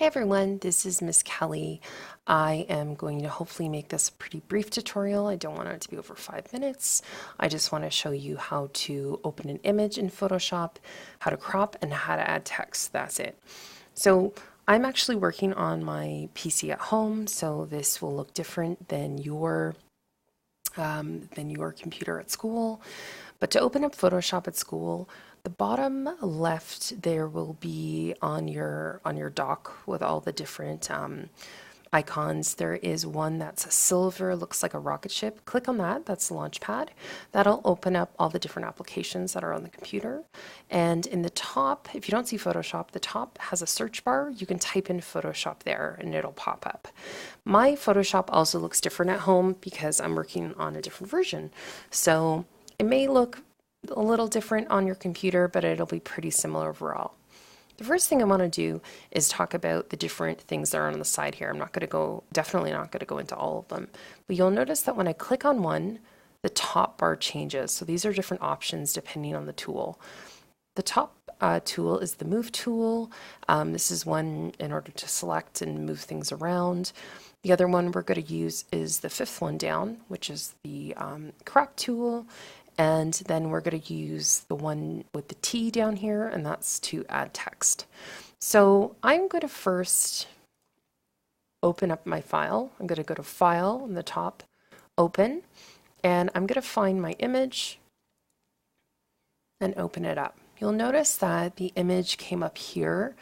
Hey everyone, this is Miss Kelly. I am going to hopefully make this a pretty brief tutorial. I don't want it to be over 5 minutes. I just want to show you how to open an image in Photoshop, how to crop, and how to add text. That's it. So I'm actually working on my PC at home, so this will look different than your computer at school. But to open up Photoshop at school, the bottom left there will be on your dock with all the different icons. There is one that's a silver, looks like a rocket ship. Click on that. That's Launchpad. That'll open up all the different applications that are on the computer. And in the top, if you don't see Photoshop, the top has a search bar. You can type in Photoshop there and it'll pop up. My Photoshop also looks different at home because I'm working on a different version. So it may look a little different on your computer, but it'll be pretty similar overall. The first thing I want to do is talk about the different things that are on the side here. I'm not going to go, definitely not going to go into all of them, but you'll notice that when I click on one, the top bar changes. So these are different options depending on the tool. The top tool is the move tool. This is one in order to select and move things around. The other one we're going to use is the fifth one down, which is the crop tool. And then we're going to use the one with the T down here, and that's to add text. So I'm going to first open up my file. I'm going to go to File on the top, Open, and I'm going to find my image and open it up. You'll notice that the image came up here.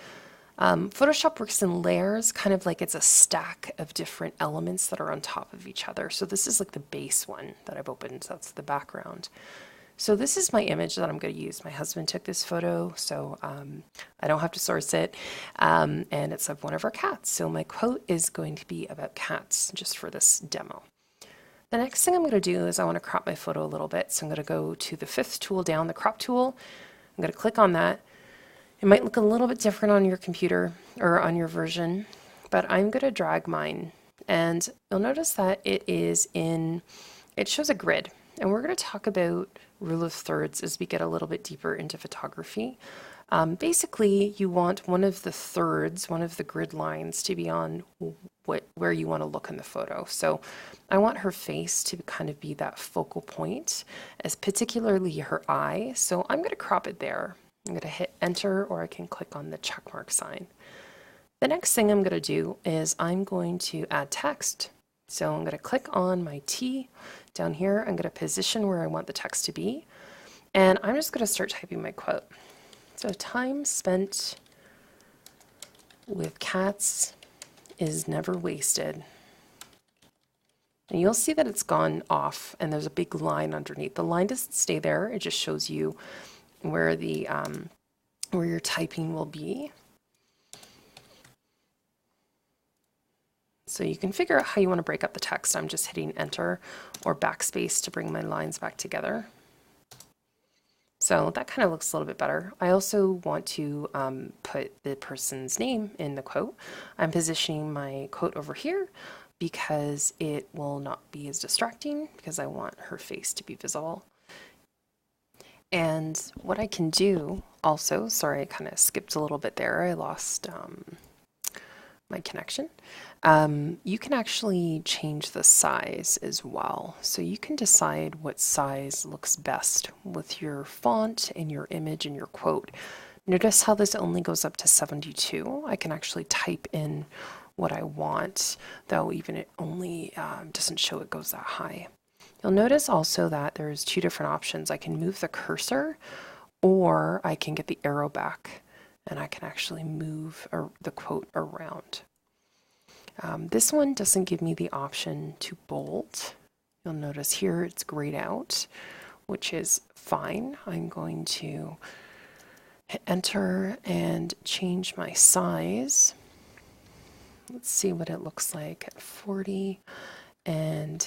Photoshop works in layers, kind of like it's a stack of different elements that are on top of each other. So this is like the base one that I've opened, so that's the background. So this is my image that I'm going to use. My husband took this photo, so I don't have to source it, and it's of one of our cats. So my quote is going to be about cats, just for this demo. The next thing I'm going to do is I want to crop my photo a little bit, so I'm going to go to the fifth tool down, the crop tool. I'm going to click on that. It might look a little bit different on your computer or on your version, but I'm going to drag mine. And you'll notice that it shows a grid. And we're going to talk about rule of thirds as we get a little bit deeper into photography. Basically, you want one of the thirds, one of the grid lines to be on where you want to look in the photo. So I want her face to kind of be that focal point, as particularly her eye. So I'm going to crop it there. I'm going to hit enter, or I can click on the checkmark sign. The next thing I'm going to do is I'm going to add text. So I'm going to click on my T down here. I'm going to position where I want the text to be. And I'm just going to start typing my quote. So time spent with cats is never wasted. And you'll see that it's gone off and there's a big line underneath. The line doesn't stay there. It just shows you where the where your typing will be. So you can figure out how you want to break up the text. I'm just hitting enter or backspace to bring my lines back together. So that kind of looks a little bit better. I also want to put the person's name in the quote. I'm positioning my quote over here because it will not be as distracting because I want her face to be visible. And what I can do also, sorry, I kind of skipped a little bit there. I lost my connection. You can actually change the size as well. So you can decide what size looks best with your font and your image and your quote. Notice how this only goes up to 72. I can actually type in what I want, though even it only doesn't show it goes that high. You'll notice also that there's two different options. I can move the cursor, or I can get the arrow back and I can actually move the quote around. This one doesn't give me the option to bold. You'll notice here it's grayed out, which is fine. I'm going to hit enter and change my size. Let's see what it looks like at 40 and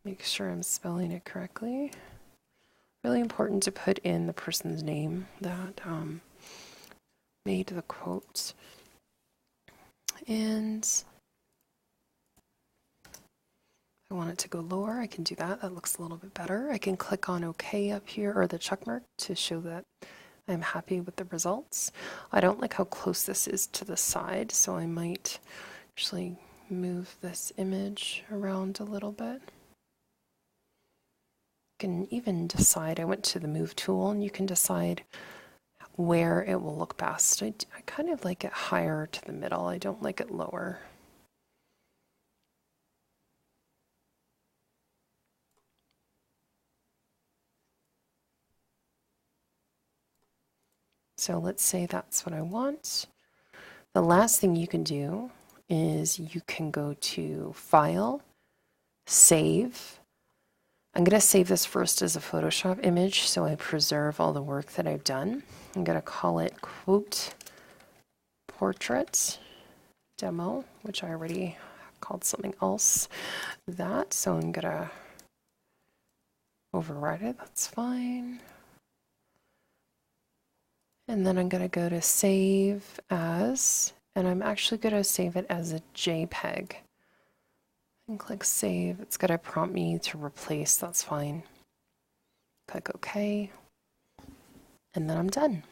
make sure I'm spelling it correctly. Really important to put in the person's name that made the quotes. And I want it to go lower, I can do that. That looks a little bit better. I can click on OK up here, or the check mark, to show that I'm happy with the results. I don't like how close this is to the side, so I might actually move this image around a little bit. You can even decide, I went to the move tool, and you can decide where it will look best. I kind of like it higher to the middle. I don't like it lower. So let's say that's what I want. The last thing you can do is you can go to File, Save. I'm going to save this first as a Photoshop image so I preserve all the work that I've done. I'm going to call it quote portrait demo, which I already called something else that, so I'm going to override it. That's fine. And then I'm going to go to save as, and I'm actually going to save it as a JPEG. And click save. It's going to prompt me to replace. That's fine. Click OK. And then I'm done.